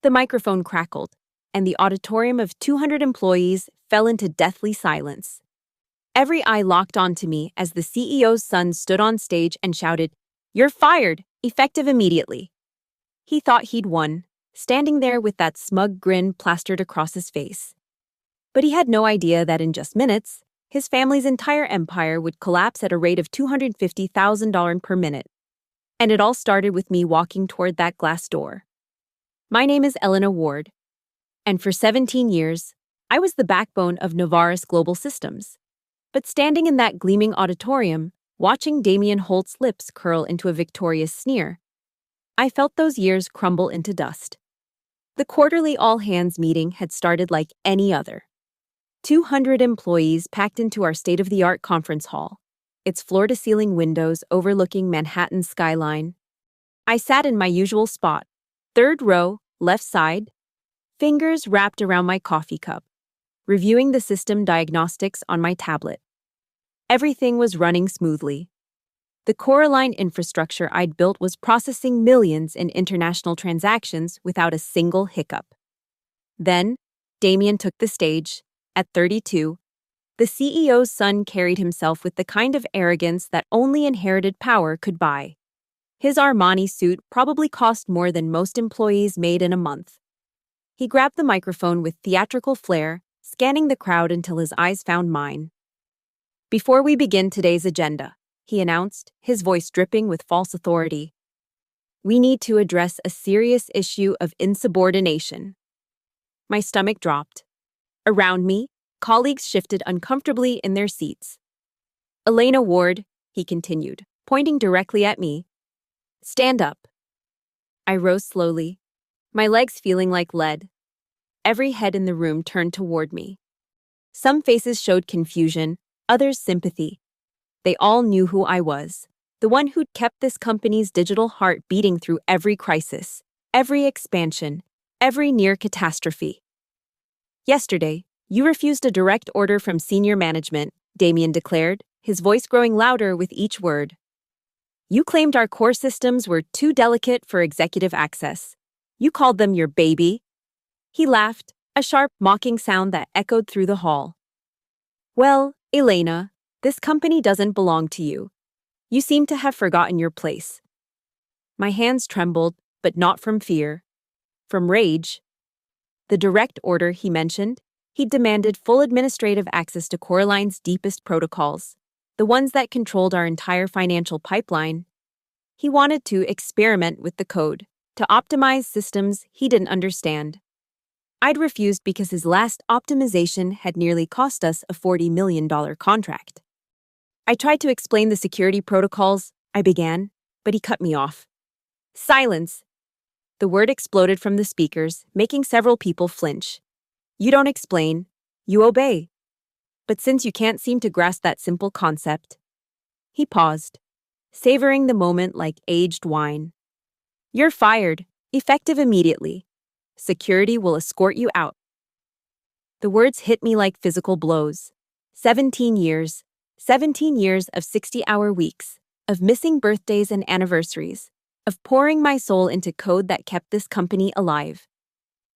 The microphone crackled, and the auditorium of 200 employees fell into deathly silence. Every eye locked onto me as the CEO's son stood on stage and shouted, "You're fired, effective immediately." He thought he'd won, standing there with that smug grin plastered across his face. But he had no idea that in just minutes, his family's entire empire would collapse at a rate of $250,000 per minute. And it all started with me walking toward that glass door. My name is Elena Ward, and for 17 years, I was the backbone of Novaris Global Systems. But standing in that gleaming auditorium, watching Damien Holt's lips curl into a victorious sneer, I felt those years crumble into dust. The quarterly all-hands meeting had started like any other. 200 employees packed into our state-of-the-art conference hall, its floor-to-ceiling windows overlooking Manhattan's skyline. I sat in my usual spot, third row, left side, fingers wrapped around my coffee cup, reviewing the system diagnostics on my tablet. Everything was running smoothly. The Coraline infrastructure I'd built was processing millions in international transactions without a single hiccup. Then, Damien took the stage. At 32, the CEO's son carried himself with the kind of arrogance that only inherited power could buy. His Armani suit probably cost more than most employees made in a month. He grabbed the microphone with theatrical flair, scanning the crowd until his eyes found mine. "Before we begin today's agenda," he announced, his voice dripping with false authority, "we need to address a serious issue of insubordination." My stomach dropped. Around me, colleagues shifted uncomfortably in their seats. "Elena Ward," he continued, pointing directly at me, "stand up." I rose slowly, my legs feeling like lead. Every head in the room turned toward me. Some faces showed confusion, others sympathy. They all knew who I was, the one who'd kept this company's digital heart beating through every crisis, every expansion, every near catastrophe. "Yesterday, you refused a direct order from senior management," Damien declared, his voice growing louder with each word. "You claimed our core systems were too delicate for executive access. You called them your baby." He laughed, a sharp, mocking sound that echoed through the hall. "Well, Elena, this company doesn't belong to you. You seem to have forgotten your place." My hands trembled, but not from fear. From rage. The direct order he mentioned, he demanded full administrative access to Coraline's deepest protocols, the ones that controlled our entire financial pipeline. He wanted to experiment with the code, to optimize systems he didn't understand. I'd refused because his last optimization had nearly cost us a $40 million contract. I tried to explain the security protocols, I began, but he cut me off. "Silence!" The word exploded from the speakers, making several people flinch. "You don't explain, you obey." But since you can't seem to grasp that simple concept. He paused, savoring the moment like aged wine. "You're fired, effective immediately. Security will escort you out." The words hit me like physical blows. 17 years of 60-hour weeks, of missing birthdays and anniversaries, of pouring my soul into code that kept this company alive.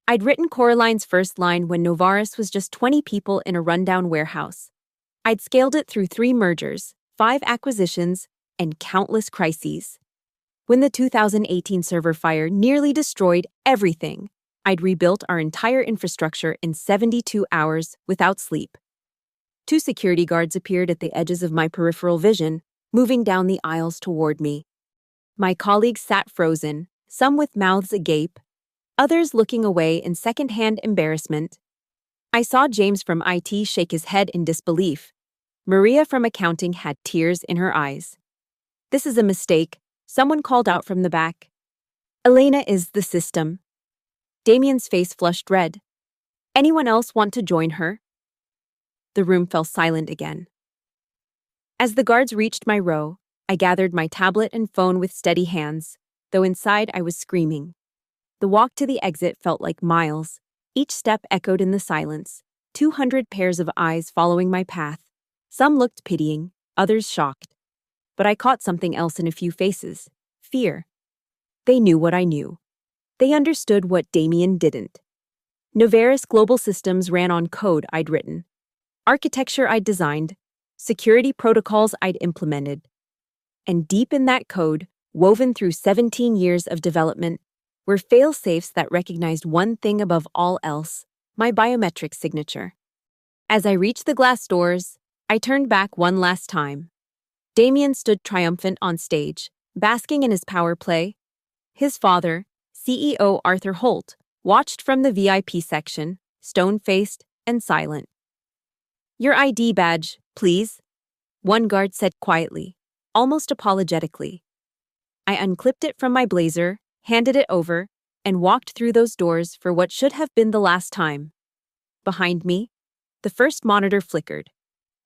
I'd written Coraline's first line when Novaris was just 20 people in a rundown warehouse. I'd scaled it through 3 mergers, 5 acquisitions, and countless crises. When the 2018 server fire nearly destroyed everything, I'd rebuilt our entire infrastructure in 72 hours without sleep. 2 security guards appeared at the edges of my peripheral vision, moving down the aisles toward me. My colleagues sat frozen, some with mouths agape, others looking away in second-hand embarrassment. I saw James from IT shake his head in disbelief. Maria from accounting had tears in her eyes. "This is a mistake," someone called out from the back. "Elena is the system." Damien's face flushed red. "Anyone else want to join her?" The room fell silent again. As the guards reached my row, I gathered my tablet and phone with steady hands, though inside I was screaming. The walk to the exit felt like miles. Each step echoed in the silence, 200 pairs of eyes following my path. Some looked pitying, others shocked. But I caught something else in a few faces: fear. They knew what I knew. They understood what Damien didn't. Novaris Global Systems ran on code I'd written, architecture I'd designed, security protocols I'd implemented. And deep in that code, woven through 17 years of development, were fail-safes that recognized one thing above all else: my biometric signature. As I reached the glass doors, I turned back one last time. Damien stood triumphant on stage, basking in his power play. His father, CEO Arthur Holt, watched from the VIP section, stone-faced and silent. "Your ID badge, please," one guard said quietly, almost apologetically. I unclipped it from my blazer, handed it over, and walked through those doors for what should have been the last time. Behind me, the first monitor flickered.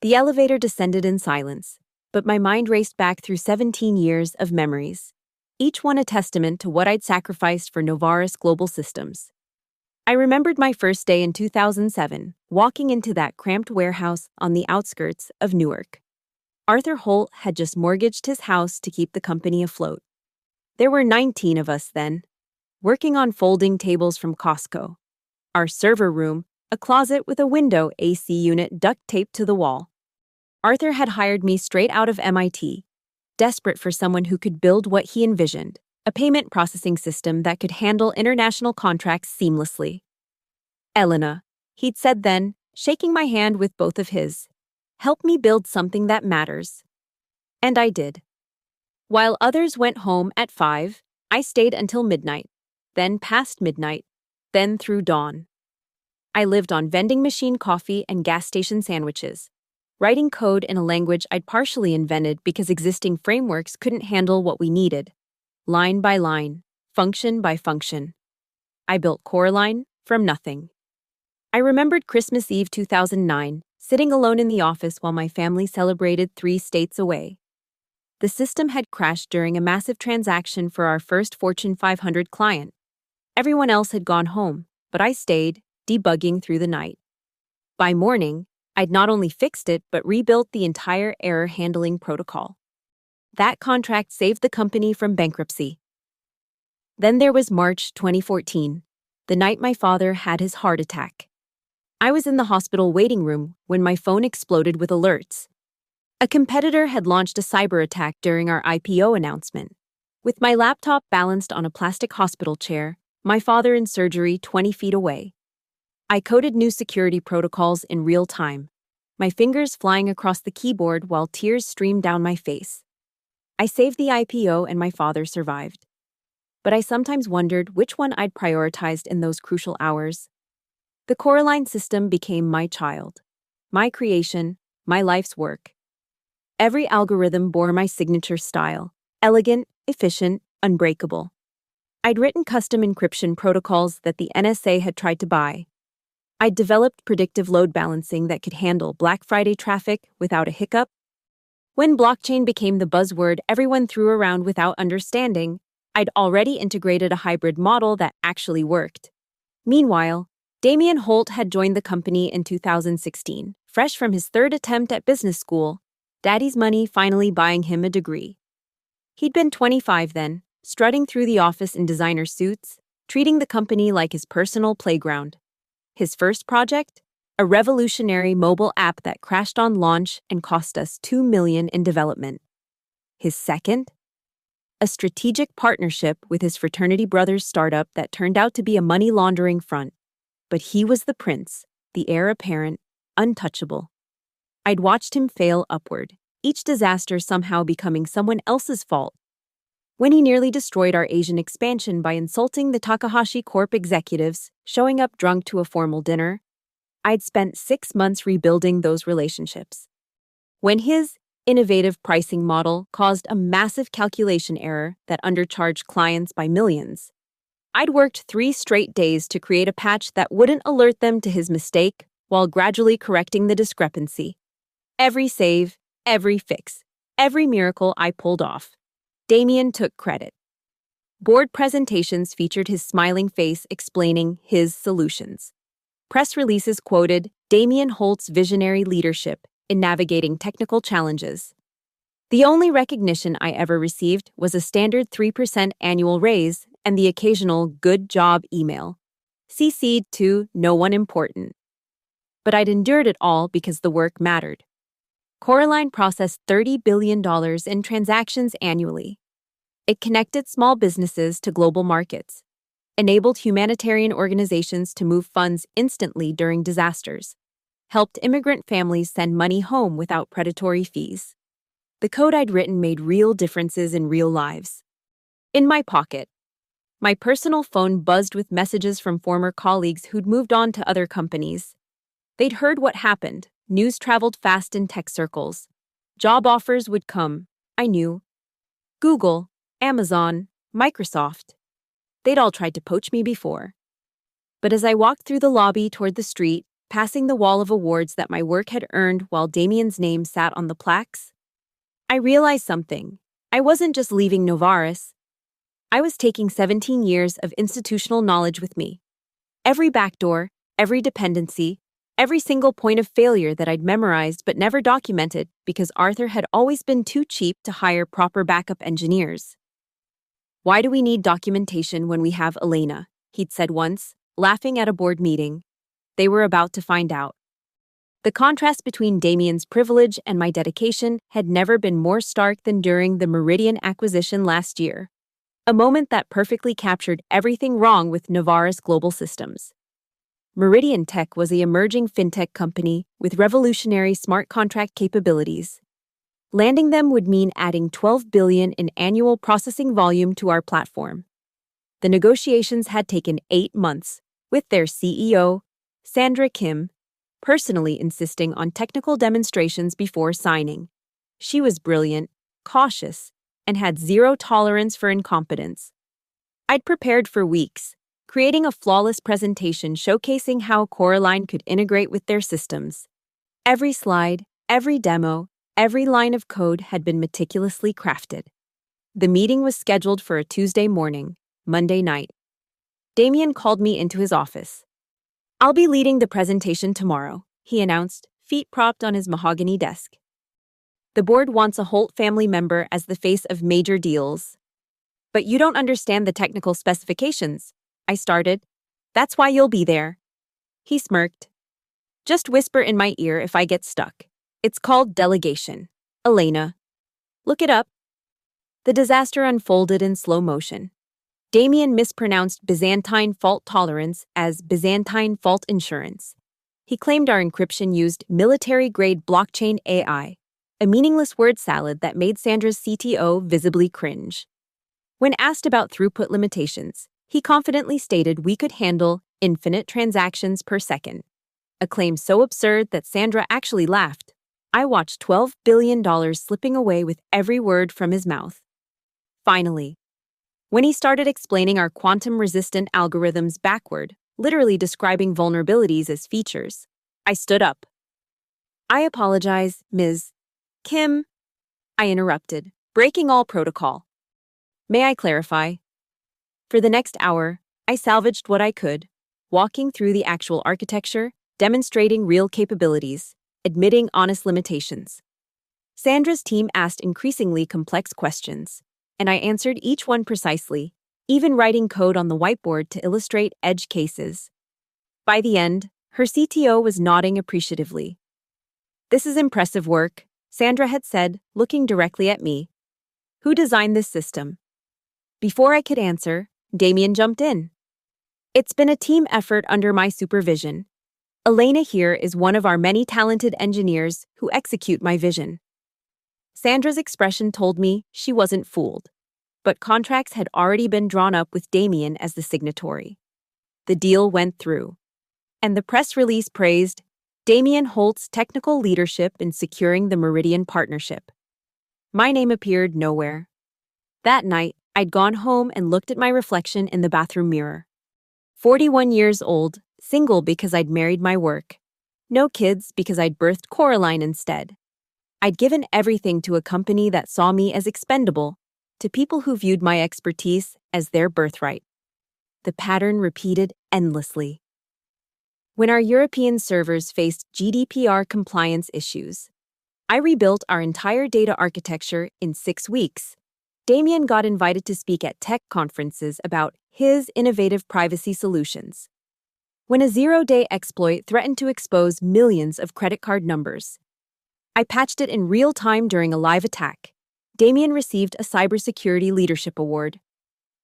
The elevator descended in silence, but my mind raced back through 17 years of memories, each one a testament to what I'd sacrificed for Novaris Global Systems. I remembered my first day in 2007, walking into that cramped warehouse on the outskirts of Newark. Arthur Holt had just mortgaged his house to keep the company afloat. There were 19 of us then, working on folding tables from Costco. Our server room, a closet with a window AC unit duct taped to the wall. Arthur had hired me straight out of MIT, desperate for someone who could build what he envisioned, a payment processing system that could handle international contracts seamlessly. "Elena," he'd said then, shaking my hand with both of his, "help me build something that matters." And I did. While others went home at 5, I stayed until midnight, then past midnight, then through dawn. I lived on vending machine coffee and gas station sandwiches, writing code in a language I'd partially invented because existing frameworks couldn't handle what we needed. Line by line, function by function. I built Coraline from nothing. I remembered Christmas Eve 2009, sitting alone in the office while my family celebrated 3 states away. The system had crashed during a massive transaction for our first Fortune 500 client. Everyone else had gone home, but I stayed, debugging through the night. By morning, I'd not only fixed it but rebuilt the entire error handling protocol. That contract saved the company from bankruptcy. Then there was March 2014, the night my father had his heart attack. I was in the hospital waiting room when my phone exploded with alerts. A competitor had launched a cyber attack during our IPO announcement. With my laptop balanced on a plastic hospital chair, my father in surgery 20 feet away. I coded new security protocols in real time, my fingers flying across the keyboard while tears streamed down my face. I saved the IPO and my father survived. But I sometimes wondered which one I'd prioritized in those crucial hours. The Coraline system became my child, my creation, my life's work. Every algorithm bore my signature style: elegant, efficient, unbreakable. I'd written custom encryption protocols that the NSA had tried to buy. I'd developed predictive load balancing that could handle Black Friday traffic without a hiccup. When blockchain became the buzzword everyone threw around without understanding, I'd already integrated a hybrid model that actually worked. Meanwhile, Damien Holt had joined the company in 2016, fresh from his 3rd attempt at business school, Daddy's money finally buying him a degree. He'd been 25 then, strutting through the office in designer suits, treating the company like his personal playground. His first project? A revolutionary mobile app that crashed on launch and cost us $2 million in development. His second? A strategic partnership with his fraternity brother's startup that turned out to be a money laundering front. But he was the prince, the heir apparent, untouchable. I'd watched him fail upward, each disaster somehow becoming someone else's fault. When he nearly destroyed our Asian expansion by insulting the Takahashi Corp executives, showing up drunk to a formal dinner, I'd spent 6 months rebuilding those relationships. When his innovative pricing model caused a massive calculation error that undercharged clients by millions, I'd worked 3 straight days to create a patch that wouldn't alert them to his mistake while gradually correcting the discrepancy. Every save, every fix, every miracle I pulled off, Damien took credit. Board presentations featured his smiling face explaining his solutions. Press releases quoted Damien Holt's visionary leadership in navigating technical challenges. The only recognition I ever received was a standard 3% annual raise and the occasional good job email, CC'd to no one important. But I'd endured it all because the work mattered. Coraline processed $30 billion in transactions annually. It connected small businesses to global markets, enabled humanitarian organizations to move funds instantly during disasters, helped immigrant families send money home without predatory fees. The code I'd written made real differences in real lives. In my pocket, my personal phone buzzed with messages from former colleagues who'd moved on to other companies. They'd heard what happened. News traveled fast in tech circles. Job offers would come, I knew. Google, Amazon, Microsoft. They'd all tried to poach me before. But as I walked through the lobby toward the street, passing the wall of awards that my work had earned while Damien's name sat on the plaques, I realized something. I wasn't just leaving Novaris. I was taking 17 years of institutional knowledge with me. Every backdoor, every dependency, every single point of failure that I'd memorized but never documented because Arthur had always been too cheap to hire proper backup engineers. "Why do we need documentation when we have Elena?" he'd said once, laughing at a board meeting. They were about to find out. The contrast between Damien's privilege and my dedication had never been more stark than during the Meridian acquisition last year, a moment that perfectly captured everything wrong with Novaris Global Systems. Meridian Tech was the emerging fintech company with revolutionary smart contract capabilities. Landing them would mean adding $12 billion in annual processing volume to our platform. The negotiations had taken 8 months, with their CEO, Sandra Kim, personally insisting on technical demonstrations before signing. She was brilliant, cautious, and had zero tolerance for incompetence. I'd prepared for weeks, creating a flawless presentation showcasing how Coraline could integrate with their systems. Every slide, every demo, every line of code had been meticulously crafted. The meeting was scheduled for a Tuesday morning, Monday night. Damien called me into his office. "I'll be leading the presentation tomorrow," he announced, feet propped on his mahogany desk. "The board wants a Holt family member as the face of major deals." "But you don't understand the technical specifications," I started. "That's why you'll be there." He smirked. "Just whisper in my ear if I get stuck. It's called delegation. Elena. Look it up." The disaster unfolded in slow motion. Damien mispronounced Byzantine fault tolerance as Byzantine fault insurance. He claimed our encryption used military-grade blockchain AI, a meaningless word salad that made Sandra's CTO visibly cringe. When asked about throughput limitations, he confidently stated we could handle infinite transactions per second, a claim so absurd that Sandra actually laughed. I watched $12 billion slipping away with every word from his mouth. Finally, when he started explaining our quantum-resistant algorithms backward, literally describing vulnerabilities as features, I stood up. "I apologize, Ms. Kim," I interrupted, breaking all protocol. "May I clarify?" For the next hour, I salvaged what I could, walking through the actual architecture, demonstrating real capabilities, admitting honest limitations. Sandra's team asked increasingly complex questions, and I answered each one precisely, even writing code on the whiteboard to illustrate edge cases. By the end, her CTO was nodding appreciatively. "This is impressive work," Sandra had said, looking directly at me. "Who designed this system?" Before I could answer, Damien jumped in. "It's been a team effort under my supervision. Elena here is one of our many talented engineers who execute my vision." Sandra's expression told me she wasn't fooled, but contracts had already been drawn up with Damien as the signatory. The deal went through, and the press release praised Damien Holt's technical leadership in securing the Meridian partnership. My name appeared nowhere. That night, I'd gone home and looked at my reflection in the bathroom mirror. 41 years old, single because I'd married my work. No kids because I'd birthed Coraline instead. I'd given everything to a company that saw me as expendable, to people who viewed my expertise as their birthright. The pattern repeated endlessly. When our European servers faced GDPR compliance issues, I rebuilt our entire data architecture in 6 weeks. Damien got invited to speak at tech conferences about his innovative privacy solutions. When a zero-day exploit threatened to expose millions of credit card numbers, I patched it in real time during a live attack. Damien received a cybersecurity leadership award.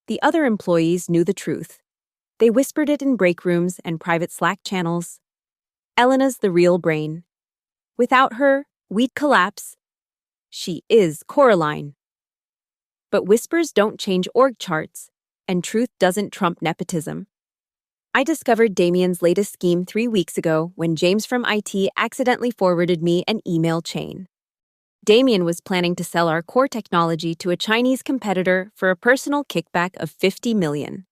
The other employees knew the truth. They whispered it in break rooms and private Slack channels. Elena's the real brain. Without her, we'd collapse. She is Coraline. But whispers don't change org charts, and truth doesn't trump nepotism. I discovered Damien's latest scheme 3 weeks ago when James from IT accidentally forwarded me an email chain. Damien was planning to sell our core technology to a Chinese competitor for a personal kickback of $50 million.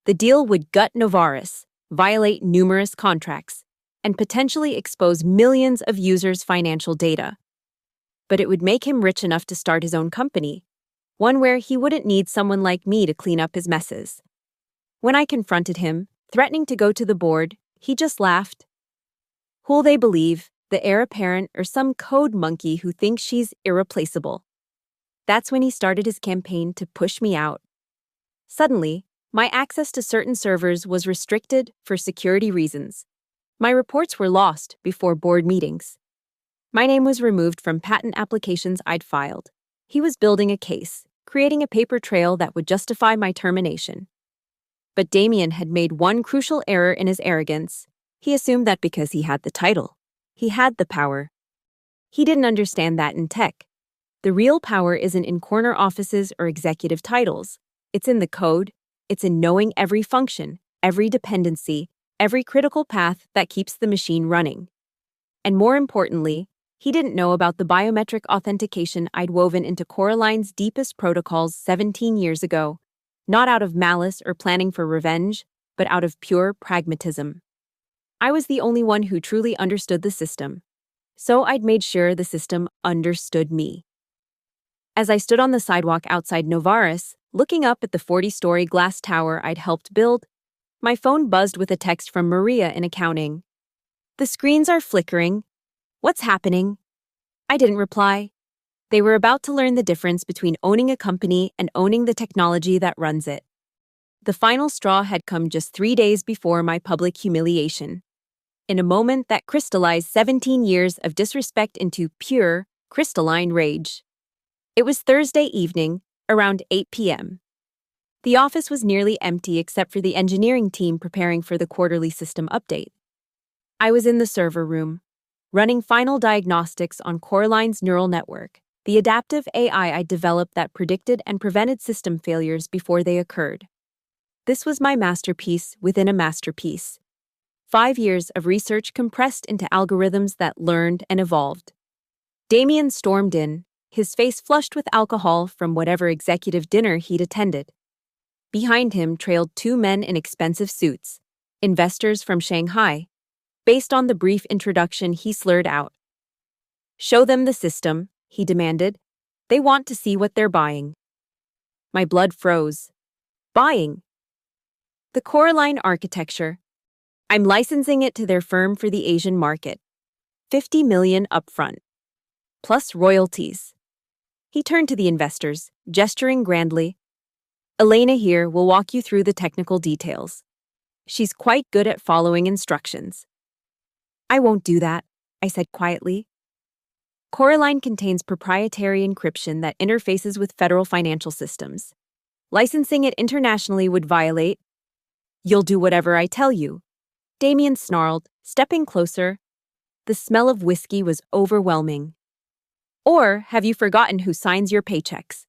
The deal would gut Novartis, violate numerous contracts, and potentially expose millions of users' financial data. But it would make him rich enough to start his own company, one where he wouldn't need someone like me to clean up his messes. When I confronted him, threatening to go to the board, he just laughed. Who'll they believe, the heir apparent or some code monkey who thinks she's irreplaceable? That's when he started his campaign to push me out. Suddenly, my access to certain servers was restricted for security reasons. My reports were lost before board meetings. My name was removed from patent applications I'd filed. He was building a case, creating a paper trail that would justify my termination. But Damien had made one crucial error in his arrogance. He assumed that because he had the title, he had the power. He didn't understand that in tech. The real power isn't in corner offices or executive titles. It's in the code. It's in knowing every function, every dependency, every critical path that keeps the machine running. And more importantly, he didn't know about the biometric authentication I'd woven into Coraline's deepest protocols 17 years ago, not out of malice or planning for revenge, but out of pure pragmatism. I was the only one who truly understood the system, so I'd made sure the system understood me. As I stood on the sidewalk outside Novartis, looking up at the 40-story glass tower I'd helped build, my phone buzzed with a text from Maria in accounting. "The screens are flickering. What's happening?" I didn't reply. They were about to learn the difference between owning a company and owning the technology that runs it. The final straw had come just 3 days before my public humiliation. In a moment that crystallized 17 years of disrespect into pure, crystalline rage. It was Thursday evening, around 8 p.m. The office was nearly empty except for the engineering team preparing for the quarterly system update. I was in the server room, running final diagnostics on Coraline's neural network, the adaptive AI I developed that predicted and prevented system failures before they occurred. This was my masterpiece within a masterpiece. 5 years of research compressed into algorithms that learned and evolved. Damien stormed in, his face flushed with alcohol from whatever executive dinner he'd attended. Behind him trailed 2 men in expensive suits, investors from Shanghai. Based on the brief introduction, he slurred out. "Show them the system," he demanded. "They want to see what they're buying." My blood froze. Buying? The Coraline architecture. I'm licensing it to their firm for the Asian market. $50 million upfront. Plus royalties. He turned to the investors, gesturing grandly. "Elena here will walk you through the technical details. She's quite good at following instructions." "I won't do that," I said quietly. Coraline contains proprietary encryption that interfaces with federal financial systems. Licensing it internationally would violate. "You'll do whatever I tell you," Damien snarled, stepping closer. The smell of whiskey was overwhelming. "Or have you forgotten who signs your paychecks?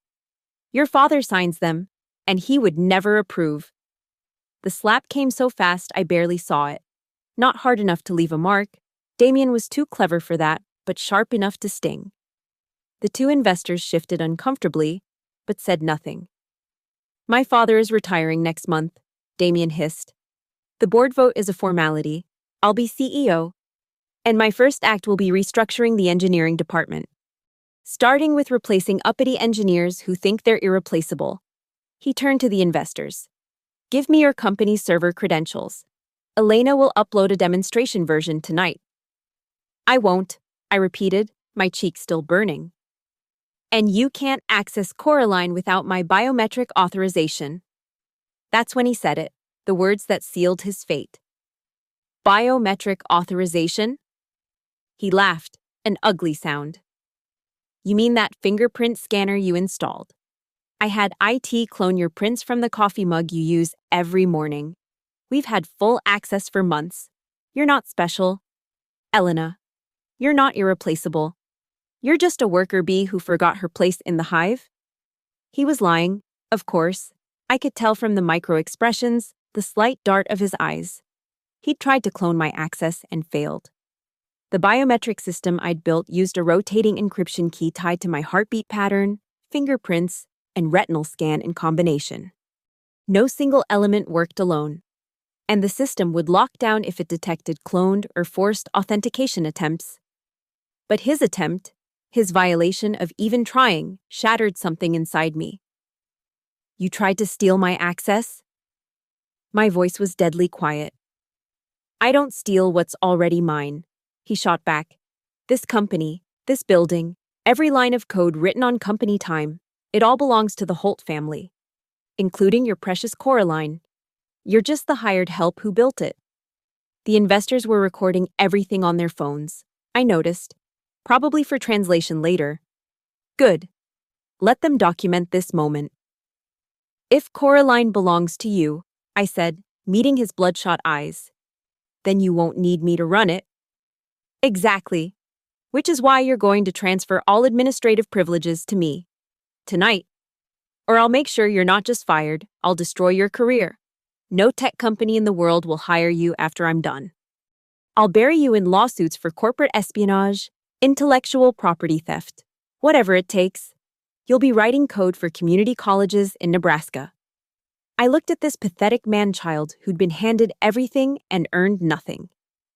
Your father signs them, and he would never approve." The slap came so fast I barely saw it. Not hard enough to leave a mark. Damien was too clever for that, but sharp enough to sting. The 2 investors shifted uncomfortably, but said nothing. "My father is retiring next month," Damien hissed. "The board vote is a formality. I'll be CEO. And my first act will be restructuring the engineering department. Starting with replacing uppity engineers who think they're irreplaceable." He turned to the investors. "Give me your company's server credentials. Elena will upload a demonstration version tonight." "I won't," I repeated, my cheek still burning. And you can't access Coraline without my biometric authorization. That's when he said it, the words that sealed his fate. Biometric authorization? He laughed, an ugly sound. You mean that fingerprint scanner you installed? I had IT clone your prints from the coffee mug you use every morning. We've had full access for months. You're not special. Elena, you're not irreplaceable. You're just a worker bee who forgot her place in the hive. He was lying, of course. I could tell from the micro-expressions, the slight dart of his eyes. He'd tried to clone my access and failed. The biometric system I'd built used a rotating encryption key tied to my heartbeat pattern, fingerprints, and retinal scan in combination. No single element worked alone, and the system would lock down if it detected cloned or forced authentication attempts. But his attempt, his violation of even trying, shattered something inside me. You tried to steal my access? My voice was deadly quiet. I don't steal what's already mine, he shot back. This company, this building, every line of code written on company time, it all belongs to the Holt family, including your precious Coraline. You're just the hired help who built it. The investors were recording everything on their phones. I noticed. Probably for translation later. Good. Let them document this moment. If Coraline belongs to you, I said, meeting his bloodshot eyes, then you won't need me to run it. Exactly. Which is why you're going to transfer all administrative privileges to me. Tonight. Or I'll make sure you're not just fired, I'll destroy your career. No tech company in the world will hire you after I'm done. I'll bury you in lawsuits for corporate espionage, intellectual property theft, whatever it takes. You'll be writing code for community colleges in Nebraska. I looked at this pathetic man-child who'd been handed everything and earned nothing,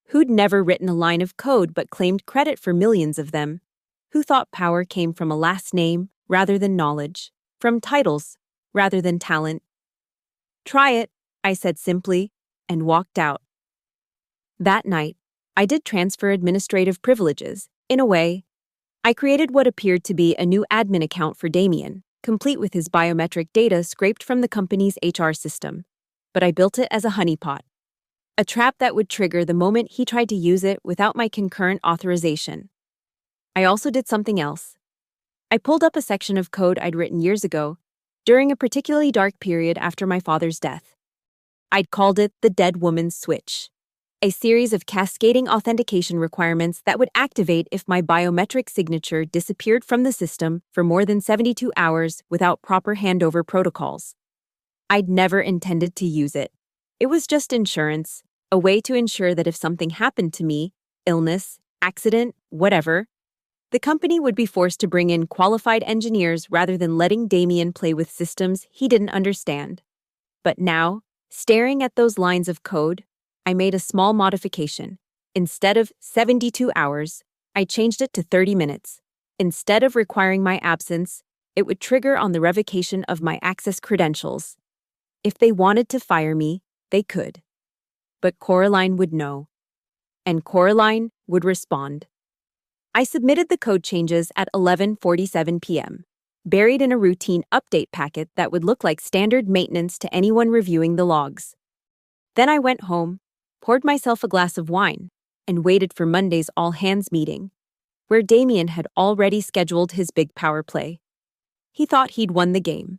who'd never written a line of code but claimed credit for millions of them, who thought power came from a last name rather than knowledge, from titles rather than talent. Try it, I said simply, and walked out. That night, I did transfer administrative privileges, in a way. I created what appeared to be a new admin account for Damien, complete with his biometric data scraped from the company's HR system. But I built it as a honeypot, a trap that would trigger the moment he tried to use it without my concurrent authorization. I also did something else. I pulled up a section of code I'd written years ago, during a particularly dark period after my father's death. I'd called it the Dead Woman's Switch, a series of cascading authentication requirements that would activate if my biometric signature disappeared from the system for more than 72 hours without proper handover protocols. I'd never intended to use it. It was just insurance, a way to ensure that if something happened to me, illness, accident, whatever, the company would be forced to bring in qualified engineers rather than letting Damien play with systems he didn't understand. But now, staring at those lines of code, I made a small modification. Instead of 72 hours, I changed it to 30 minutes. Instead of requiring my absence, it would trigger on the revocation of my access credentials. If they wanted to fire me, they could. But Coraline would know. And Coraline would respond. I submitted the code changes at 11:47 p.m., buried in a routine update packet that would look like standard maintenance to anyone reviewing the logs. Then I went home, poured myself a glass of wine, and waited for Monday's all-hands meeting, where Damien had already scheduled his big power play. He thought he'd won the game.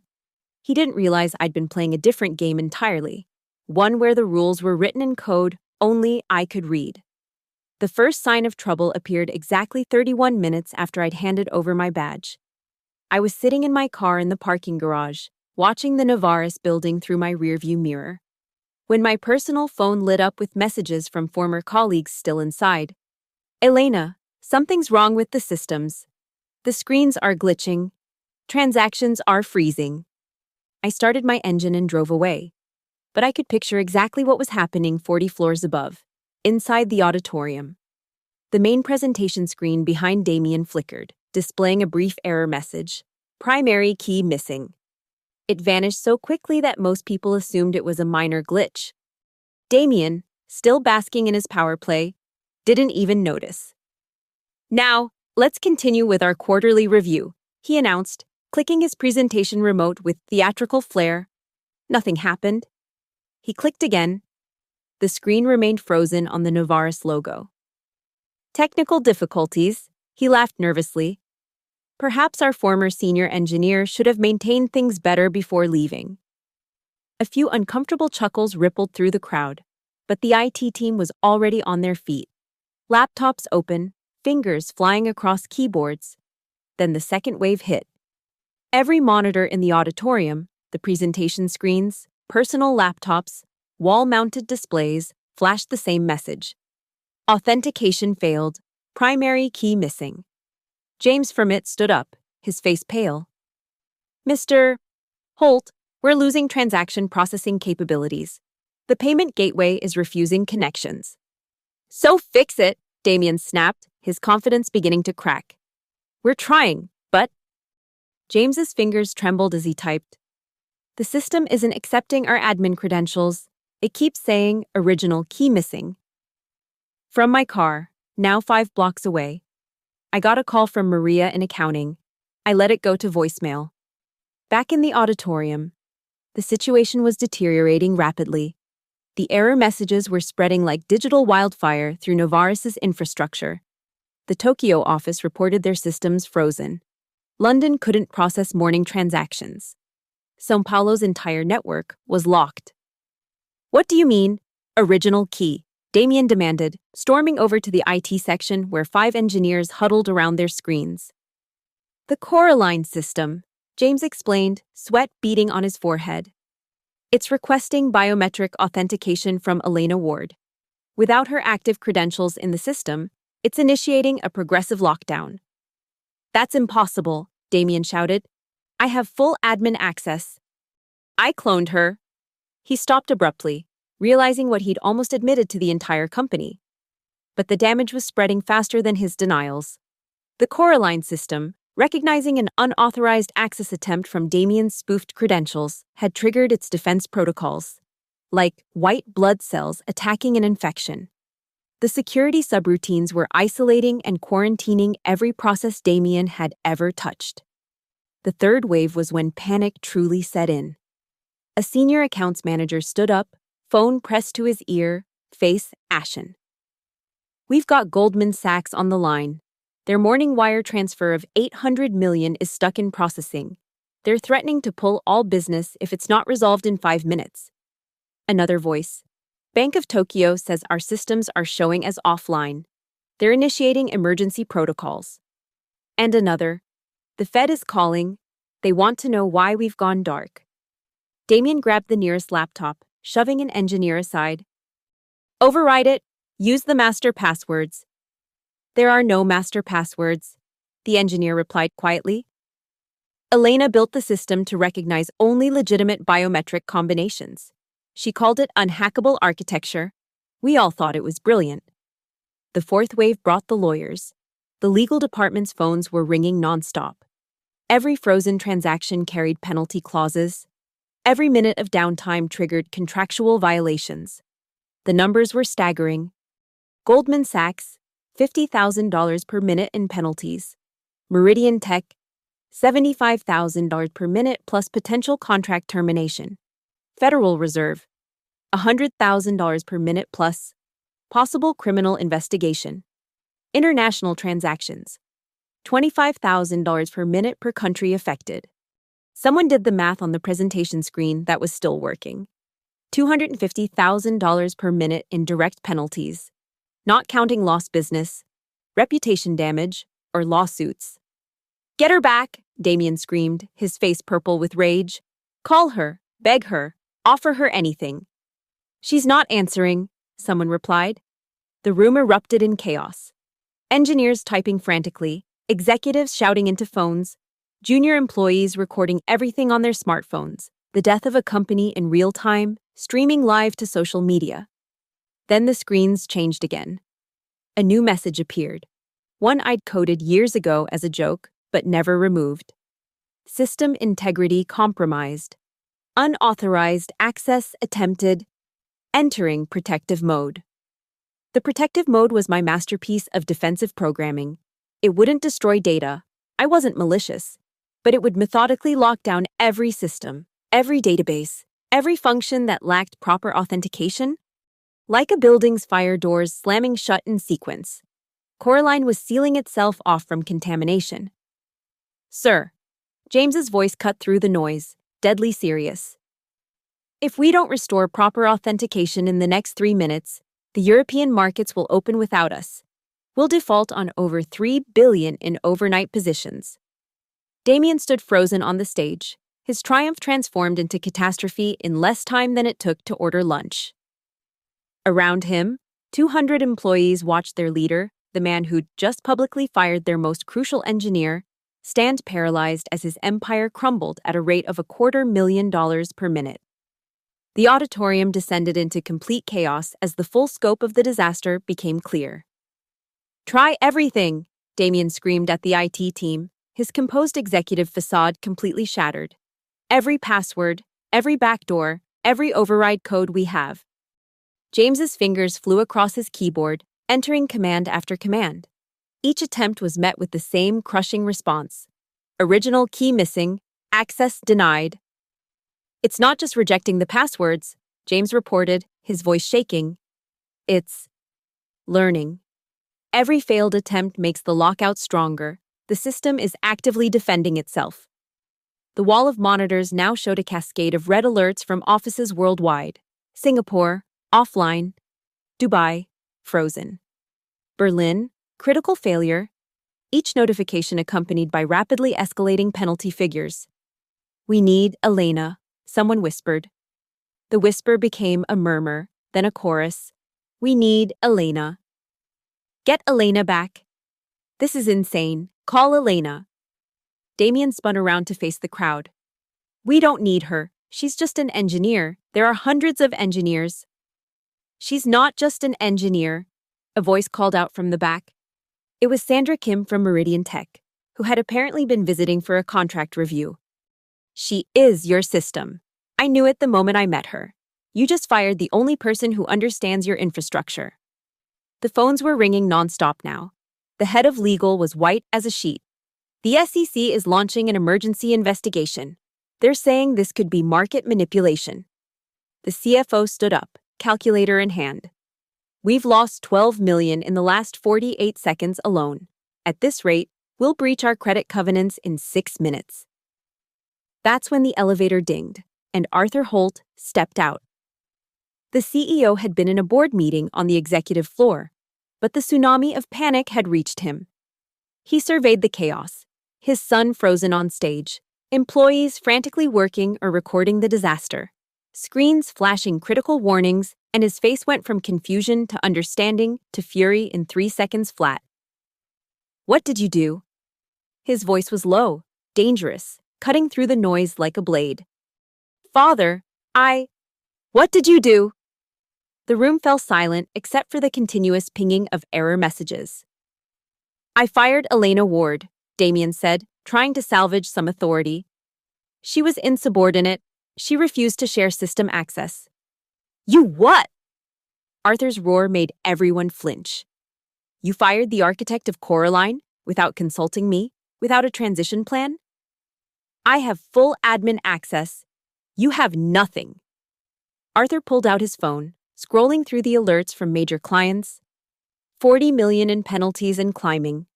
He didn't realize I'd been playing a different game entirely, one where the rules were written in code only I could read. The first sign of trouble appeared exactly 31 minutes after I'd handed over my badge. I was sitting in my car in the parking garage, watching the Novaris building through my rearview mirror, when my personal phone lit up with messages from former colleagues still inside. Elena, something's wrong with the systems. The screens are glitching. Transactions are freezing. I started my engine and drove away, but I could picture exactly what was happening 40 floors above, inside the auditorium. The main presentation screen behind Damien flickered, displaying a brief error message. Primary key missing. It vanished so quickly that most people assumed it was a minor glitch. Damien, still basking in his power play, didn't even notice. Now, let's continue with our quarterly review, he announced, clicking his presentation remote with theatrical flair. Nothing happened. He clicked again. The screen remained frozen on the Novartis logo. Technical difficulties, he laughed nervously. Perhaps our former senior engineer should have maintained things better before leaving. A few uncomfortable chuckles rippled through the crowd, but the IT team was already on their feet. Laptops open, fingers flying across keyboards. Then the second wave hit. Every monitor in the auditorium, the presentation screens, personal laptops, wall-mounted displays flashed the same message. Authentication failed, primary key missing. James Fermit stood up, his face pale. Mr. Holt, we're losing transaction processing capabilities. The payment gateway is refusing connections. So fix it, Damien snapped, his confidence beginning to crack. We're trying, but... James's fingers trembled as he typed. The system isn't accepting our admin credentials. It keeps saying original key missing. From my car, now 5 blocks away, I got a call from Maria in accounting. I let it go to voicemail. Back in the auditorium, the situation was deteriorating rapidly. The error messages were spreading like digital wildfire through Novartis's infrastructure. The Tokyo office reported their systems frozen. London couldn't process morning transactions. São Paulo's entire network was locked. What do you mean, original key? Damien demanded, storming over to the IT section where 5 engineers huddled around their screens. The Coraline system, James explained, sweat beading on his forehead. It's requesting biometric authentication from Elena Ward. Without her active credentials in the system, it's initiating a progressive lockdown. That's impossible, Damien shouted. I have full admin access. I cloned her. He stopped abruptly, realizing what he'd almost admitted to the entire company. But the damage was spreading faster than his denials. The Coraline system, recognizing an unauthorized access attempt from Damien's spoofed credentials, had triggered its defense protocols, like white blood cells attacking an infection. The security subroutines were isolating and quarantining every process Damien had ever touched. The third wave was when panic truly set in. A senior accounts manager stood up, phone pressed to his ear, face ashen. We've got Goldman Sachs on the line. Their morning wire transfer of $800 million is stuck in processing. They're threatening to pull all business if it's not resolved in 5 minutes. Another voice. Bank of Tokyo says our systems are showing as offline. They're initiating emergency protocols. And another. The Fed is calling. They want to know why we've gone dark. Damien grabbed the nearest laptop, shoving an engineer aside. Override it. Use the master passwords. There are no master passwords, the engineer replied quietly. Elena built the system to recognize only legitimate biometric combinations. She called it unhackable architecture. We all thought it was brilliant. The fourth wave brought the lawyers. The legal department's phones were ringing nonstop. Every frozen transaction carried penalty clauses. Every minute of downtime triggered contractual violations. The numbers were staggering. Goldman Sachs, $50,000 per minute in penalties. Meridian Tech, $75,000 per minute plus potential contract termination. Federal Reserve, $100,000 per minute plus possible criminal investigation. International transactions, $25,000 per minute per country affected. Someone did the math on the presentation screen that was still working. $250,000 per minute in direct penalties, not counting lost business, reputation damage, or lawsuits. Get her back, Damien screamed, his face purple with rage. Call her, beg her, offer her anything. She's not answering, someone replied. The room erupted in chaos. Engineers typing frantically, executives shouting into phones, junior employees recording everything on their smartphones, the death of a company in real time, streaming live to social media. Then the screens changed again. A new message appeared, one I'd coded years ago as a joke, but never removed. System integrity compromised. Unauthorized access attempted. Entering protective mode. The protective mode was my masterpiece of defensive programming. It wouldn't destroy data. I wasn't malicious. but it would methodically lock down every system, every database, every function that lacked proper authentication. Like a building's fire doors slamming shut in sequence, Coraline was sealing itself off from contamination. "Sir," James's voice cut through the noise, deadly serious. "If we don't restore proper authentication in the next 3 minutes, the European markets will open without us. We'll default on over 3 billion in overnight positions." Damien stood frozen on the stage, his triumph transformed into catastrophe in less time than it took to order lunch. Around him, 200 employees watched their leader, the man who'd just publicly fired their most crucial engineer, stand paralyzed as his empire crumbled at a rate of $250,000 per minute. The auditorium descended into complete chaos as the full scope of the disaster became clear. "Try everything," Damien screamed at the IT team, his composed executive facade completely shattered. "Every password, every backdoor, every override code we have." James's fingers flew across his keyboard, entering command after command. Each attempt was met with the same crushing response. "Original key missing, access denied." "It's not just rejecting the passwords," James reported, his voice shaking. "It's learning. Every failed attempt makes the lockout stronger. The system is actively defending itself." The wall of monitors now showed a cascade of red alerts from offices worldwide. Singapore, offline. Dubai, frozen. Berlin, critical failure. Each notification accompanied by rapidly escalating penalty figures. "We need Elena," someone whispered. The whisper became a murmur, then a chorus. "We need Elena. Get Elena back. This is insane. Call Elena." Damien spun around to face the crowd. "We don't need her. She's just an engineer. There are hundreds of engineers." "She's not just an engineer," a voice called out from the back. It was Sandra Kim from Meridian Tech, who had apparently been visiting for a contract review. "She is your system. I knew it the moment I met her. You just fired the only person who understands your infrastructure." The phones were ringing nonstop now. The head of legal was white as a sheet. "The SEC is launching an emergency investigation. They're saying this could be market manipulation." The CFO stood up, calculator in hand. "We've lost 12 million in the last 48 seconds alone. At this rate, we'll breach our credit covenants in 6 minutes." That's when the elevator dinged, and Arthur Holt stepped out. The CEO had been in a board meeting on the executive floor, but the tsunami of panic had reached him. He surveyed the chaos, his son frozen on stage, employees frantically working or recording the disaster, screens flashing critical warnings, and his face went from confusion to understanding to fury in 3 seconds flat. "What did you do?" His voice was low, dangerous, cutting through the noise like a blade. "Father, What did you do?" The room fell silent except for the continuous pinging of error messages. "I fired Elena Ward," Damien said, trying to salvage some authority. "She was insubordinate. She refused to share system access." "You what?" Arthur's roar made everyone flinch. "You fired the architect of Coraline without consulting me, without a transition plan? I have full admin access. You have nothing." Arthur pulled out his phone, scrolling through the alerts from major clients. 40 million in penalties and climbing.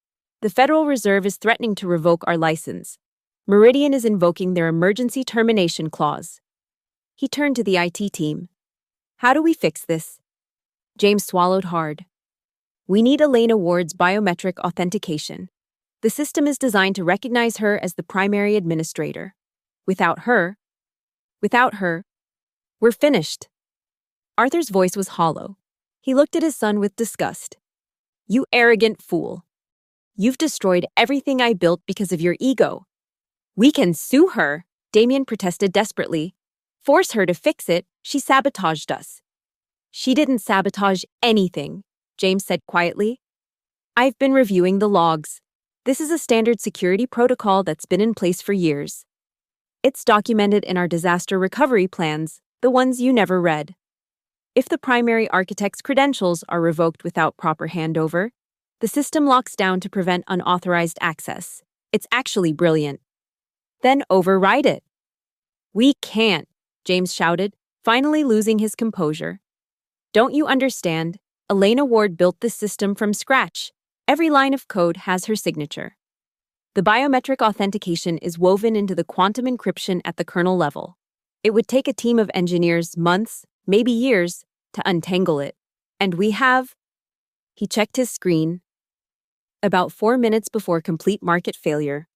The Federal Reserve is threatening to revoke our license. Meridian is invoking their emergency termination clause. He turned to the IT team. "How do we fix this?" James swallowed hard. "We need Elena Ward's biometric authentication. The system is designed to recognize her as the primary administrator. Without her, we're finished." Arthur's voice was hollow. He looked at his son with disgust. "You arrogant fool. You've destroyed everything I built because of your ego." "We can sue her," Damien protested desperately. "Force her to fix it. She sabotaged us." "She didn't sabotage anything," James said quietly. "I've been reviewing the logs. This is a standard security protocol that's been in place for years. It's documented in our disaster recovery plans, the ones you never read. If the primary architect's credentials are revoked without proper handover, the system locks down to prevent unauthorized access. It's actually brilliant." then override it. We can't, James shouted, finally losing his composure. Don't you understand? Elena Ward built this system from scratch. Every line of code has her signature. The biometric authentication is woven into the quantum encryption at the kernel level. It would take a team of engineers months, maybe years, to untangle it. And we have... He checked his screen. About 4 minutes before complete market failure,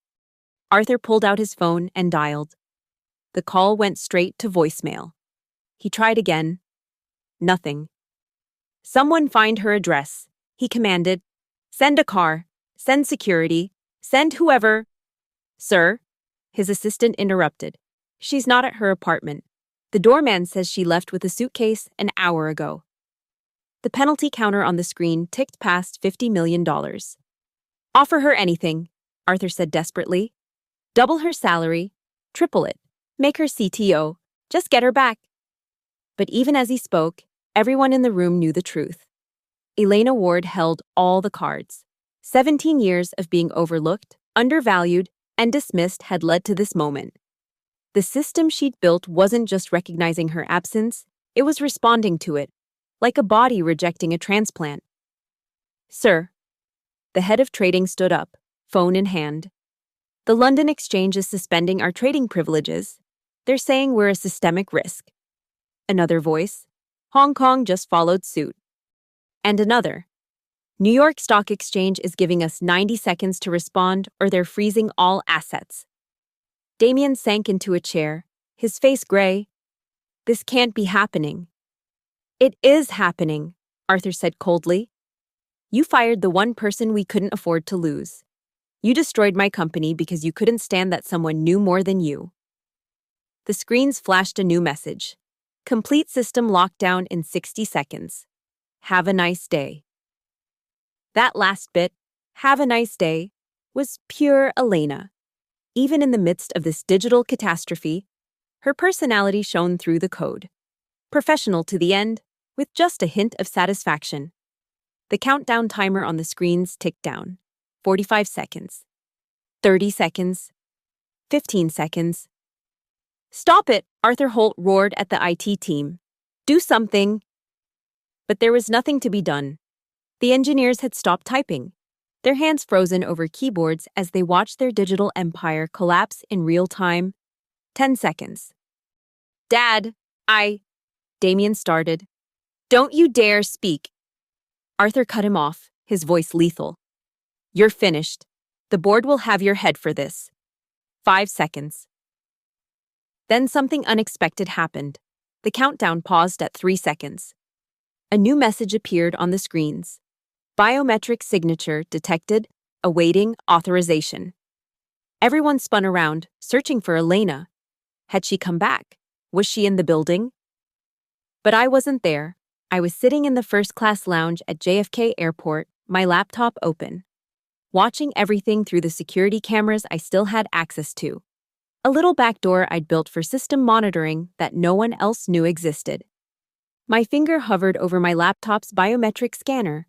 Arthur pulled out his phone and dialed. The call went straight to voicemail. He tried again. Nothing. Someone find her address, he commanded. Send a car. Send security. Send whoever. Sir, his assistant interrupted. She's not at her apartment. The doorman says she left with a suitcase an hour ago. The penalty counter on the screen ticked past $50 million. Offer her anything, Arthur said desperately. Double her salary, triple it, make her CTO, just get her back. But even as he spoke, everyone in the room knew the truth. Elena Ward held all the cards. 17 years of being overlooked, undervalued, and dismissed had led to this moment. The system she'd built wasn't just recognizing her absence, it was responding to it, like a body rejecting a transplant. Sir. The head of trading stood up, phone in hand. The London Exchange is suspending our trading privileges. They're saying we're a systemic risk. Another voice. Hong Kong just followed suit. And another. New York Stock Exchange is giving us 90 seconds to respond or they're freezing all assets. Damien sank into a chair, his face gray. This can't be happening. It is happening, Arthur said coldly. You fired the one person we couldn't afford to lose. You destroyed my company because you couldn't stand that someone knew more than you. The screens flashed a new message. Complete system lockdown in 60 seconds. Have a nice day. That last bit, have a nice day, was pure Elena. Even in the midst of this digital catastrophe, her personality shone through the code. Professional to the end, with just a hint of satisfaction. The countdown timer on the screens ticked down. 45 seconds. 30 seconds. 15 seconds. Stop it, Arthur Holt roared at the IT team. Do something. But there was nothing to be done. The engineers had stopped typing, their hands frozen over keyboards as they watched their digital empire collapse in real time. 10 seconds. Dad, Damien started. Don't you dare speak. Arthur cut him off, his voice lethal. You're finished. The board will have your head for this. 5 seconds. Then something unexpected happened. The countdown paused at 3 seconds. A new message appeared on the screens. Biometric signature detected, awaiting authorization. Everyone spun around, searching for Elena. Had she come back? Was she in the building? But I wasn't there. I was sitting in the first-class lounge at JFK Airport, my laptop open, watching everything through the security cameras I still had access to. A little back door I'd built for system monitoring that no one else knew existed. My finger hovered over my laptop's biometric scanner.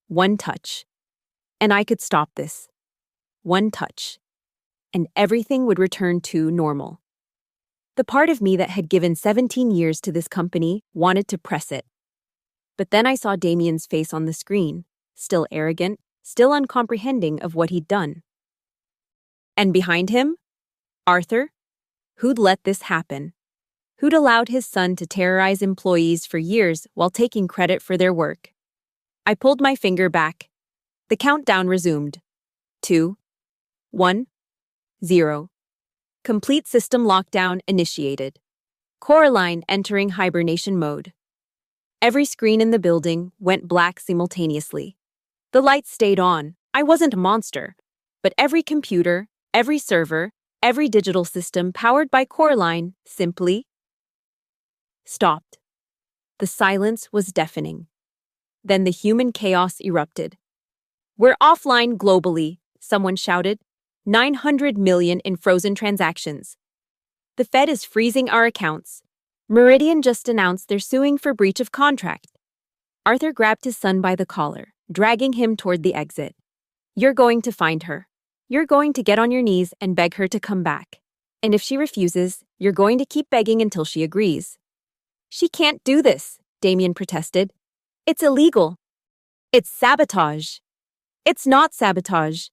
One touch. And I could stop this. One touch. And everything would return to normal. The part of me that had given 17 years to this company wanted to press it. But then I saw Damien's face on the screen, still arrogant, still uncomprehending of what he'd done. And behind him? Arthur? Who'd let this happen? Who'd allowed his son to terrorize employees for years while taking credit for their work? I pulled my finger back. The countdown resumed. 2, 1, 0. Complete system lockdown initiated. Coraline entering hibernation mode. Every screen in the building went black simultaneously. The lights stayed on. I wasn't a monster. But every computer, every server, every digital system powered by Coraline simply stopped. The silence was deafening. Then the human chaos erupted. We're offline globally, someone shouted. 900 million in frozen transactions. The Fed is freezing our accounts. Meridian just announced they're suing for breach of contract. Arthur grabbed his son by the collar, dragging him toward the exit. You're going to find her. You're going to get on your knees and beg her to come back. And if she refuses, you're going to keep begging until she agrees. She can't do this, Damien protested. It's illegal. It's sabotage. It's not sabotage,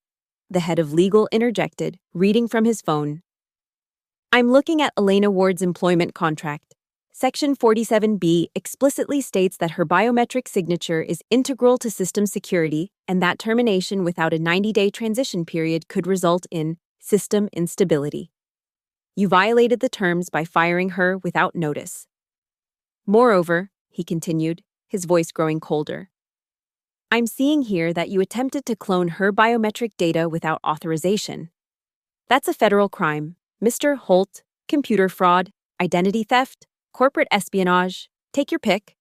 the head of legal interjected, reading from his phone. I'm looking at Elena Ward's employment contract. Section 47B explicitly states that her biometric signature is integral to system security and that termination without a 90-day transition period could result in system instability. You violated the terms by firing her without notice. Moreover, he continued, his voice growing colder, I'm seeing here that you attempted to clone her biometric data without authorization. That's a federal crime. Mr. Holt, computer fraud, identity theft, corporate espionage, take your pick.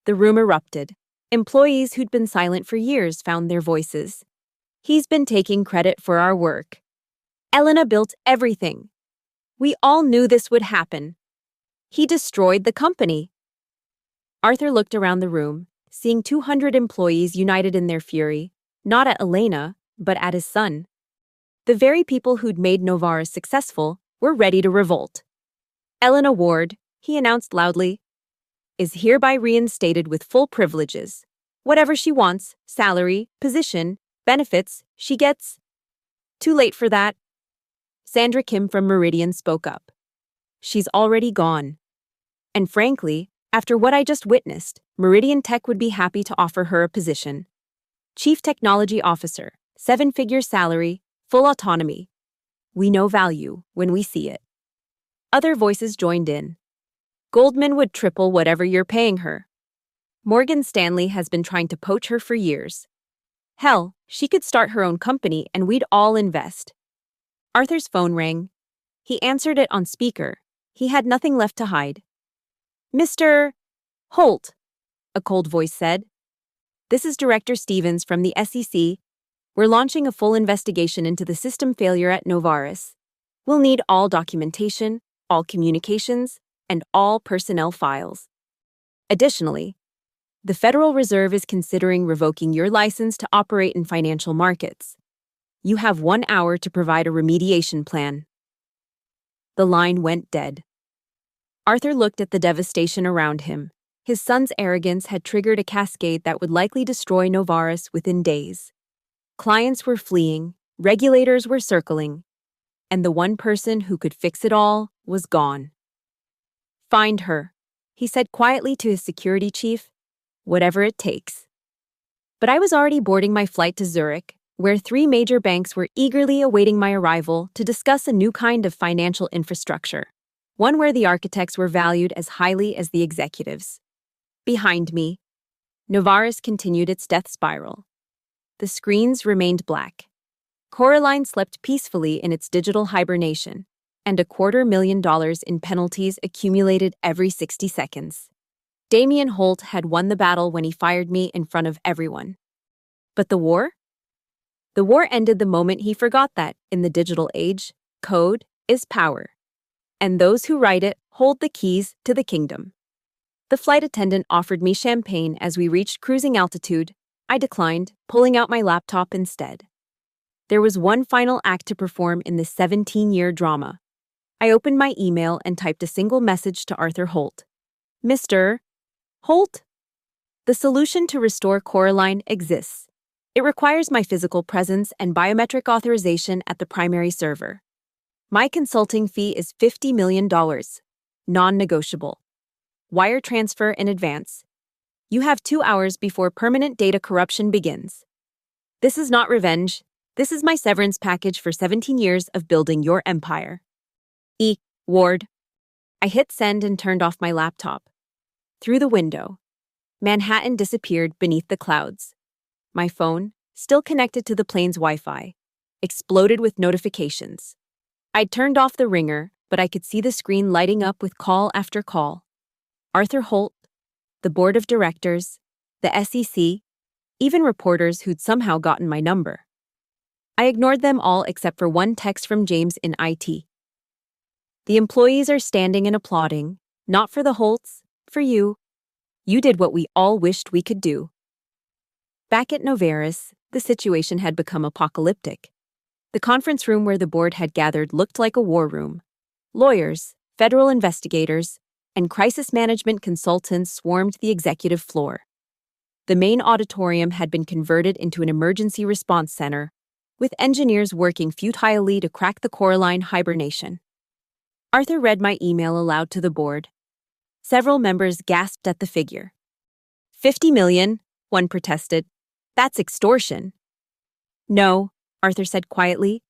The room erupted. Employees who'd been silent for years found their voices. He's been taking credit for our work. Elena built everything. We all knew this would happen. He destroyed the company. Arthur looked around the room, seeing 200 employees united in their fury, not at Elena, but at his son. The very people who'd made Novaris successful were ready to revolt. Elena Ward, he announced loudly, is hereby reinstated with full privileges. Whatever she wants, salary, position, benefits, she gets. Too late for that. Sandra Kim from Meridian spoke up. She's already gone. And frankly, after what I just witnessed, Meridian Tech would be happy to offer her a position. Chief Technology Officer, 7-figure salary, full autonomy. We know value when we see it. Other voices joined in. Goldman would triple whatever you're paying her. Morgan Stanley has been trying to poach her for years. Hell, she could start her own company and we'd all invest. Arthur's phone rang. He answered it on speaker. He had nothing left to hide. Mr. Holt, a cold voice said. This is Director Stevens from the SEC. We're launching a full investigation into the system failure at Novaris. We'll need all documentation, all communications, and all personnel files. Additionally, the Federal Reserve is considering revoking your license to operate in financial markets. You have 1 hour to provide a remediation plan. The line went dead. Arthur looked at the devastation around him. His son's arrogance had triggered a cascade that would likely destroy Novaris within days. Clients were fleeing, regulators were circling, and the one person who could fix it all was gone. Find her, he said quietly to his security chief, whatever it takes. But I was already boarding my flight to Zurich, where 3 major banks were eagerly awaiting my arrival to discuss a new kind of financial infrastructure, one where the architects were valued as highly as the executives. Behind me, Novaris continued its death spiral. The screens remained black. Coraline slept peacefully in its digital hibernation, and $250,000 in penalties accumulated every 60 seconds. Damien Holt had won the battle when he fired me in front of everyone. But the war? The war ended the moment he forgot that, in the digital age, code is power. And those who write it hold the keys to the kingdom. The flight attendant offered me champagne as we reached cruising altitude. I declined, pulling out my laptop instead. There was one final act to perform in this 17-year drama. I opened my email and typed a single message to Arthur Holt. Mr. Holt? The solution to restore Coraline exists. It requires my physical presence and biometric authorization at the primary server. My consulting fee is $50 million, non-negotiable. Wire transfer in advance. You have 2 hours before permanent data corruption begins. This is not revenge. This is my severance package for 17 years of building your empire. E. Ward. I hit send and turned off my laptop. Through the window, Manhattan disappeared beneath the clouds. My phone, still connected to the plane's Wi-Fi, exploded with notifications. I'd turned off the ringer, but I could see the screen lighting up with call after call. Arthur Holt, the board of directors, the SEC, even reporters who'd somehow gotten my number. I ignored them all except for one text from James in IT. The employees are standing and applauding, not for the Holts, for you. You did what we all wished we could do. Back at Novaris, the situation had become apocalyptic. The conference room where the board had gathered looked like a war room. Lawyers, federal investigators, and crisis management consultants swarmed the executive floor. The main auditorium had been converted into an emergency response center, with engineers working futilely to crack the Coraline hibernation. Arthur read my email aloud to the board. Several members gasped at the figure. 50 million, one protested. That's extortion. No, Arthur said quietly.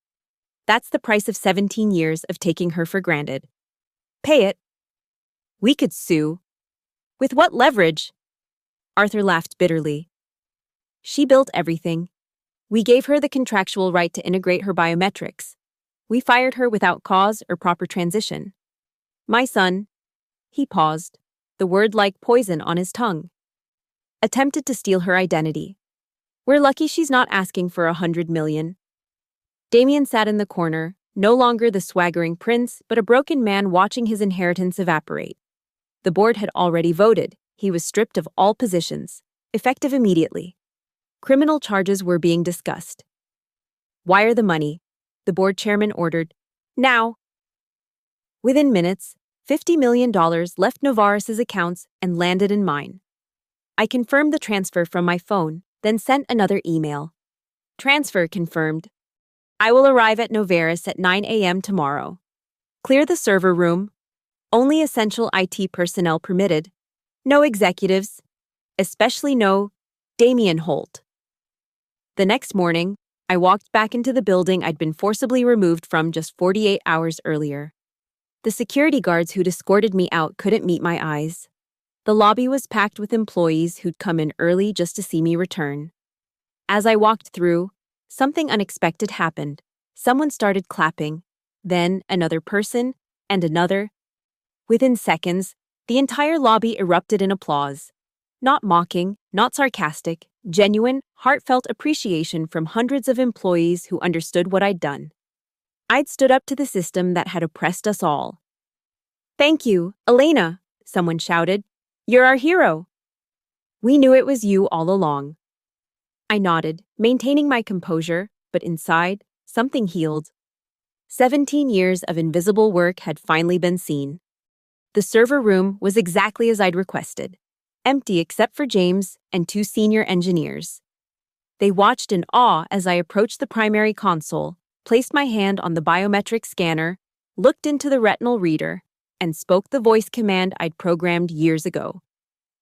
That's the price of 17 years of taking her for granted. Pay it. We could sue. With what leverage? Arthur laughed bitterly. She built everything. We gave her the contractual right to integrate her biometrics. We fired her without cause or proper transition. My son, he paused, the word like poison on his tongue, attempted to steal her identity. We're lucky she's not asking for 100 million. Damien sat in the corner, no longer the swaggering prince, but a broken man watching his inheritance evaporate. The board had already voted. He was stripped of all positions, effective immediately. Criminal charges were being discussed. Wire the money, the board chairman ordered. Now! Within minutes, $50 million left Novaris's accounts and landed in mine. I confirmed the transfer from my phone, then sent another email. Transfer confirmed. I will arrive at Novaris at 9 a.m. tomorrow. Clear the server room. Only essential IT personnel permitted. No executives. Especially no Damien Holt. The next morning, I walked back into the building I'd been forcibly removed from just 48 hours earlier. The security guards who'd escorted me out couldn't meet my eyes. The lobby was packed with employees who'd come in early just to see me return. As I walked through, something unexpected happened. Someone started clapping, then another person, and another. Within seconds, the entire lobby erupted in applause. Not mocking, not sarcastic, genuine, heartfelt appreciation from hundreds of employees who understood what I'd done. I'd stood up to the system that had oppressed us all. Thank you, Elena, someone shouted. You're our hero. We knew it was you all along. I nodded, maintaining my composure, but inside, something healed. 17 years of invisible work had finally been seen. The server room was exactly as I'd requested, empty except for James and 2 senior engineers. They watched in awe as I approached the primary console, placed my hand on the biometric scanner, looked into the retinal reader, and spoke the voice command I'd programmed years ago.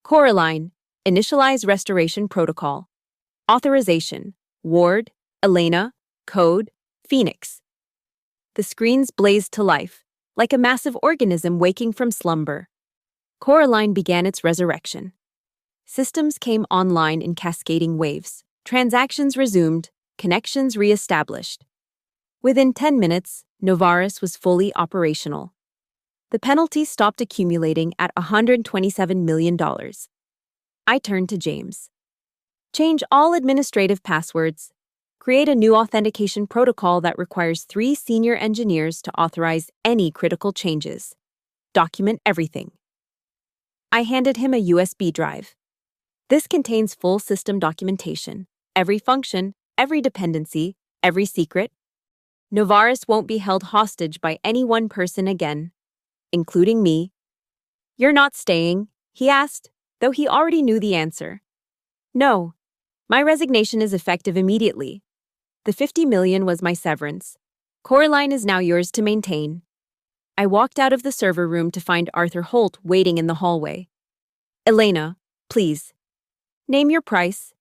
Coraline, initialize restoration protocol. Authorization, Ward, Elena, code, Phoenix. The screens blazed to life, like a massive organism waking from slumber. Coraline began its resurrection. Systems came online in cascading waves. Transactions resumed, connections re-established. Within 10 minutes, Novaris was fully operational. The penalty stopped accumulating at $127 million. I turned to James. Change all administrative passwords. Create a new authentication protocol that requires 3 senior engineers to authorize any critical changes. Document everything. I handed him a USB drive. This contains full system documentation, every function, every dependency, every secret. Novaris won't be held hostage by any one person again, including me. You're not staying, he asked, though he already knew the answer. No, my resignation is effective immediately. The 50 million was my severance. Coraline is now yours to maintain. I walked out of the server room to find Arthur Holt waiting in the hallway. Elena, please. Name your price.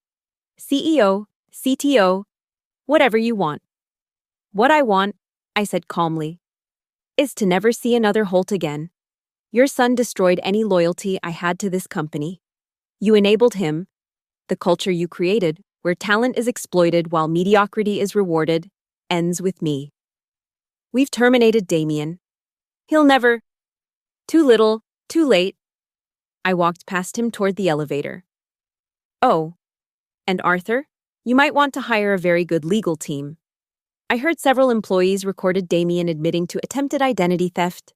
CEO, CTO, whatever you want. What I want, I said calmly, is to never see another Holt again. Your son destroyed any loyalty I had to this company. You enabled him. The culture you created, where talent is exploited while mediocrity is rewarded, ends with me. We've terminated Damien. He'll never. Too little, too late. I walked past him toward the elevator. Oh, and Arthur, you might want to hire a very good legal team. I heard several employees recorded Damien admitting to attempted identity theft.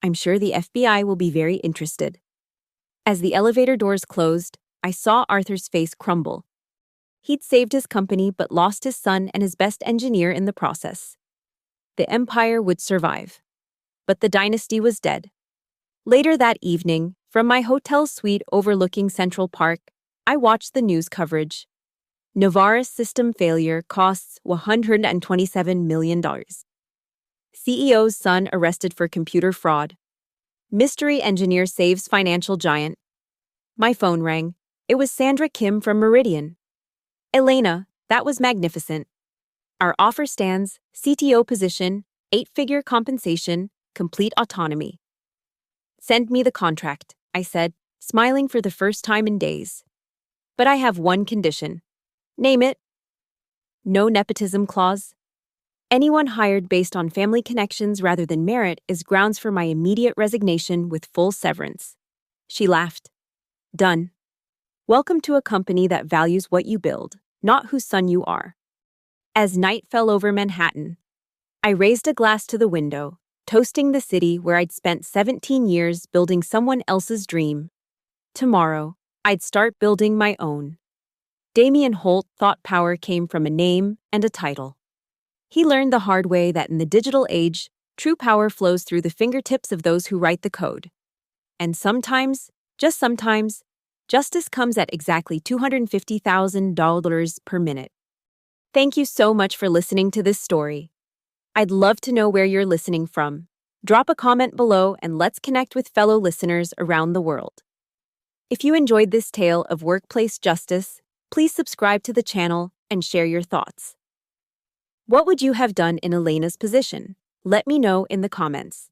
I'm sure the FBI will be very interested. As the elevator doors closed, I saw Arthur's face crumble. He'd saved his company but lost his son and his best engineer in the process. The empire would survive, but the dynasty was dead. Later that evening, from my hotel suite overlooking Central Park, I watched the news coverage. Navarre's system failure costs $127 million. CEO's son arrested for computer fraud. Mystery engineer saves financial giant. My phone rang. It was Sandra Kim from Meridian. Elena, that was magnificent. Our offer stands: CTO position, 8-figure compensation, complete autonomy. Send me the contract, I said, smiling for the first time in days. But I have one condition. Name it. No nepotism clause. Anyone hired based on family connections rather than merit is grounds for my immediate resignation with full severance. She laughed. Done. Welcome to a company that values what you build, not whose son you are. As night fell over Manhattan, I raised a glass to the window, toasting the city where I'd spent 17 years building someone else's dream. Tomorrow, I'd start building my own. Damien Holt thought power came from a name and a title. He learned the hard way that in the digital age, true power flows through the fingertips of those who write the code. And sometimes, just sometimes, justice comes at exactly $250,000 per minute. Thank you so much for listening to this story. I'd love to know where you're listening from. Drop a comment below and let's connect with fellow listeners around the world. If you enjoyed this tale of workplace justice, please subscribe to the channel and share your thoughts. What would you have done in Elena's position? Let me know in the comments.